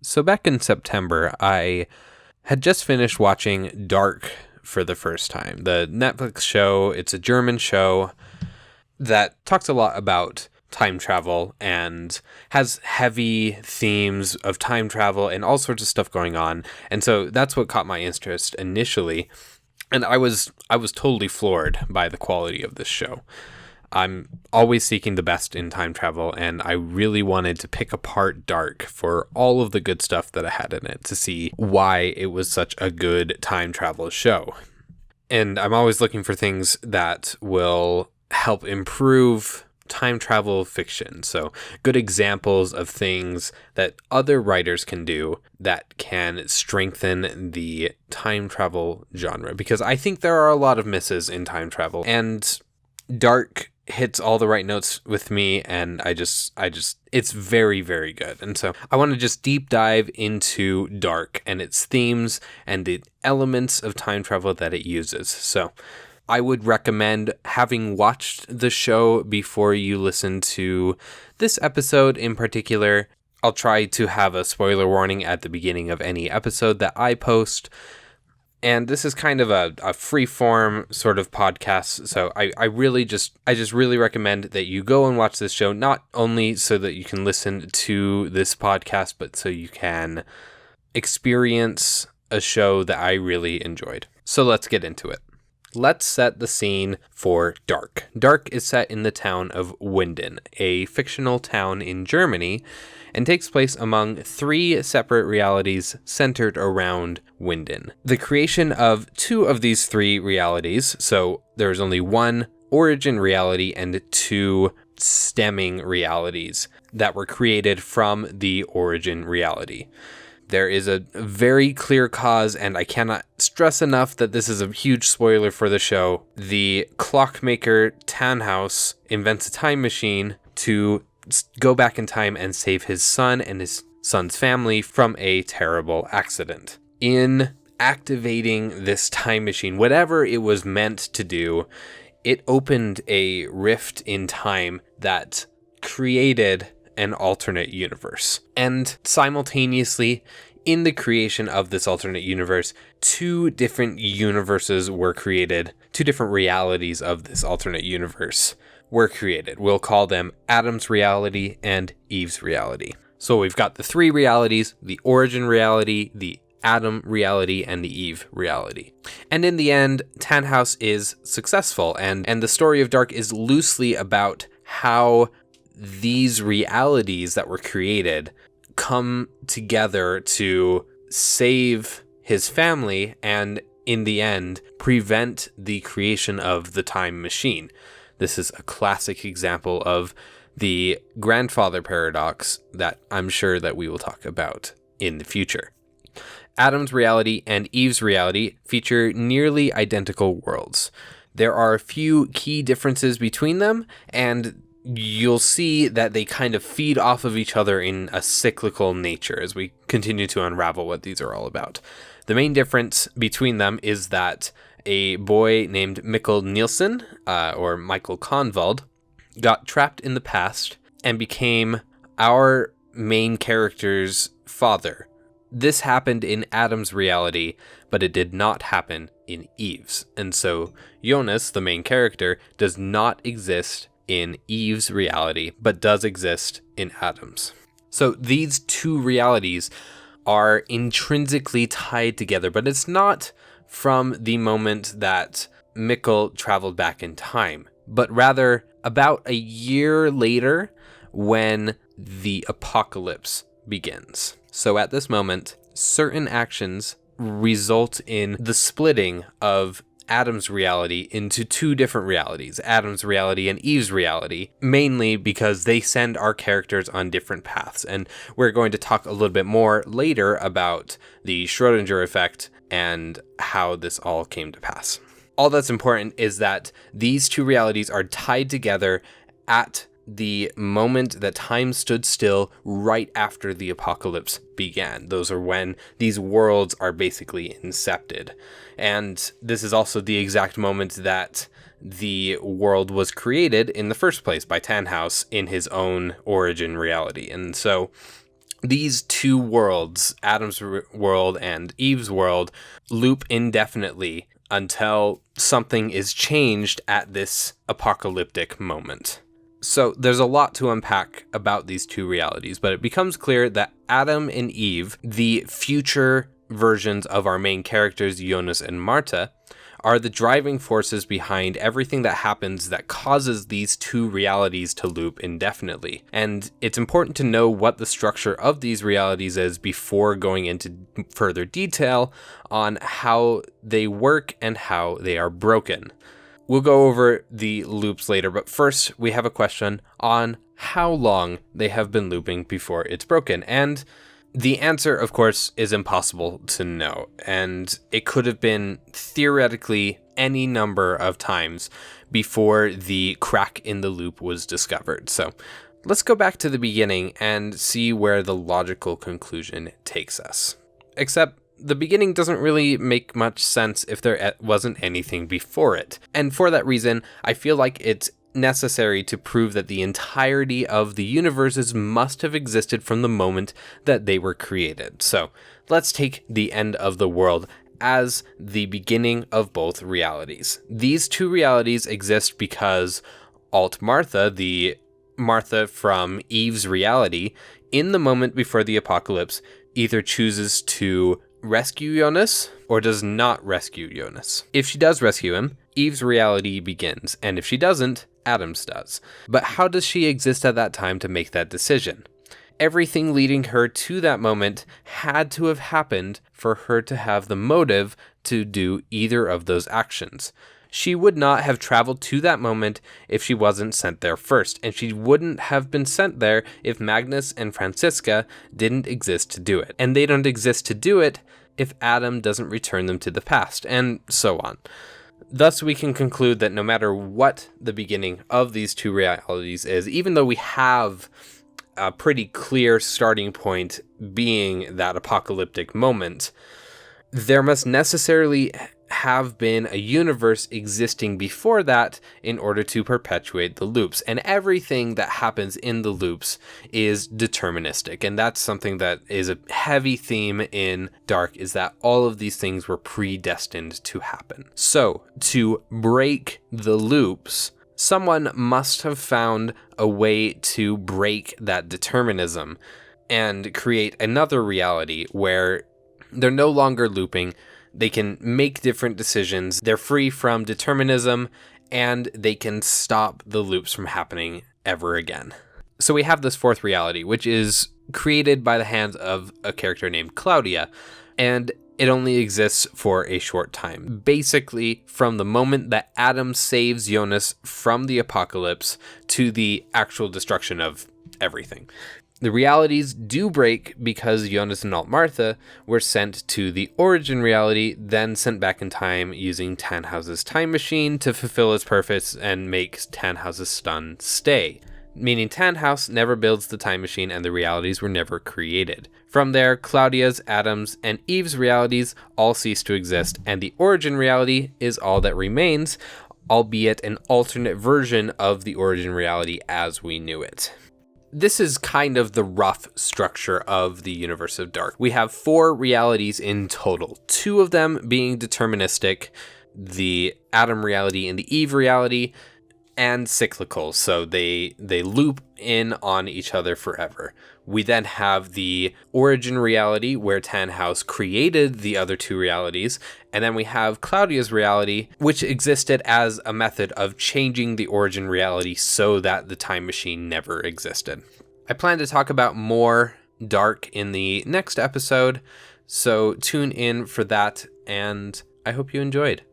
So back in September, I had just finished watching Dark for the first time. The Netflix show, it's a German show that talks a lot about time travel and has heavy themes of time travel and all sorts of stuff going on. And so that's what caught my interest initially. And I was totally floored by the quality of this show. I'm always seeking the best in time travel, and I really wanted to pick apart Dark for all of the good stuff that it had in it to see why it was such a good time travel show. And I'm always looking for things that will help improve time travel fiction. So good examples of things that other writers can do that can strengthen the time travel genre, because I think there are a lot of misses in time travel, and Dark hits all the right notes with me, and I just it's very, very good. And so I want to just deep dive into Dark and its themes and the elements of time travel that it uses. So I would recommend having watched the show before you listen to this episode in particular. I'll try to have a spoiler warning at the beginning of any episode that I post. And this is kind of a free-form sort of podcast, so I just really recommend that you go and watch this show, not only so that you can listen to this podcast, but so you can experience a show that I really enjoyed. So let's get into it. Let's set the scene for Dark. Dark is set in the town of Winden, a fictional town in Germany, and takes place among 3 separate realities centered around Winden. The creation of 2 of these 3 realities, so there's only 1 origin reality and 2 stemming realities that were created from the origin reality. There is a very clear cause, and I cannot stress enough that this is a huge spoiler for the show. The clockmaker Tannhaus invents a time machine to go back in time and save his son and his son's family from a terrible accident. In activating this time machine, whatever it was meant to do, it opened a rift in time that created an alternate universe. And simultaneously, in the creation of this alternate universe, 2 different universes were created. 2 different realities of this alternate universe were created. We'll call them Adam's reality and Eve's reality. So we've got the 3 realities: the origin reality, the Adam reality, and the Eve reality. And in the end, Tannhaus is successful, and the story of Dark is loosely about how these realities that were created come together to save his family and, in the end, prevent the creation of the time machine. This is a classic example of the grandfather paradox that I'm sure that we will talk about in the future. Adam's reality and Eve's reality feature nearly identical worlds. There are a few key differences between them, and you'll see that they kind of feed off of each other in a cyclical nature as we continue to unravel what these are all about. The main difference between them is that a boy named Mikkel Nielsen, or Michael Convald, got trapped in the past and became our main character's father. This happened in Adam's reality, but it did not happen in Eve's. And so Jonas, the main character, does not exist in Eve's reality, but does exist in Adam's. So these 2 realities are intrinsically tied together, but it's not from the moment that Mikkel traveled back in time, but rather about a year later when the apocalypse begins. So at this moment, certain actions result in the splitting of Adam's reality into 2 different realities, Adam's reality and Eve's reality, mainly because they send our characters on different paths. And we're going to talk a little bit more later about the Schrödinger effect and how this all came to pass. All that's important is that these 2 realities are tied together at the moment that time stood still right after the apocalypse began. Those are when these worlds are basically incepted. And this is also the exact moment that the world was created in the first place by Tannhaus in his own origin reality. And so these two worlds, Adam's world and Eve's world, loop indefinitely until something is changed at this apocalyptic moment. So there's a lot to unpack about these two realities, but it becomes clear that Adam and Eve, the future versions of our main characters, Jonas and Marta, are the driving forces behind everything that happens that causes these two realities to loop indefinitely. And it's important to know what the structure of these realities is before going into further detail on how they work and how they are broken. We'll go over the loops later, but first we have a question on how long they have been looping before it's broken. And the answer, of course, is impossible to know, and it could have been theoretically any number of times before the crack in the loop was discovered. So let's go back to the beginning and see where the logical conclusion takes us. Except the beginning doesn't really make much sense if there wasn't anything before it. And for that reason, I feel like it's necessary to prove that the entirety of the universes must have existed from the moment that they were created. So let's take the end of the world as the beginning of both realities. These two realities exist because Alt Martha, the Martha from Eve's reality, in the moment before the apocalypse, either chooses to rescue Jonas or does not rescue Jonas. If she does rescue him, Eve's reality begins, and if she doesn't, Adam's does. But how does she exist at that time to make that decision? Everything leading her to that moment had to have happened for her to have the motive to do either of those actions. She would not have traveled to that moment if she wasn't sent there first, and she wouldn't have been sent there if Magnus and Franziska didn't exist to do it. And they don't exist to do it if Adam doesn't return them to the past, and so on. Thus, we can conclude that no matter what the beginning of these two realities is, even though we have a pretty clear starting point being that apocalyptic moment, there must necessarily have been a universe existing before that in order to perpetuate the loops. And everything that happens in the loops is deterministic. And that's something that is a heavy theme in Dark, is that all of these things were predestined to happen. So to break the loops, someone must have found a way to break that determinism and create another reality where they're no longer looping. They can make different decisions, they're free from determinism, and they can stop the loops from happening ever again. So we have this fourth reality, which is created by the hands of a character named Claudia, and it only exists for a short time. Basically, from the moment that Adam saves Jonas from the apocalypse to the actual destruction of everything. The realities do break because Jonas and Alt Martha were sent to the origin reality, then sent back in time using Tannhaus's time machine to fulfill its purpose and make Tannhaus's stun stay. Meaning Tannhaus never builds the time machine and the realities were never created. From there, Claudia's, Adam's, and Eve's realities all cease to exist, and the origin reality is all that remains, albeit an alternate version of the origin reality as we knew it. This is kind of the rough structure of the universe of Dark. We have 4 realities in total, 2 of them being deterministic, the Adam reality and the Eve reality, and cyclical, so they loop in on each other forever. We then have the origin reality where Tannhaus created the other 2 realities, and then we have Claudia's reality, which existed as a method of changing the origin reality so that the time machine never existed. I plan to talk about more Dark in the next episode, so tune in for that, and I hope you enjoyed.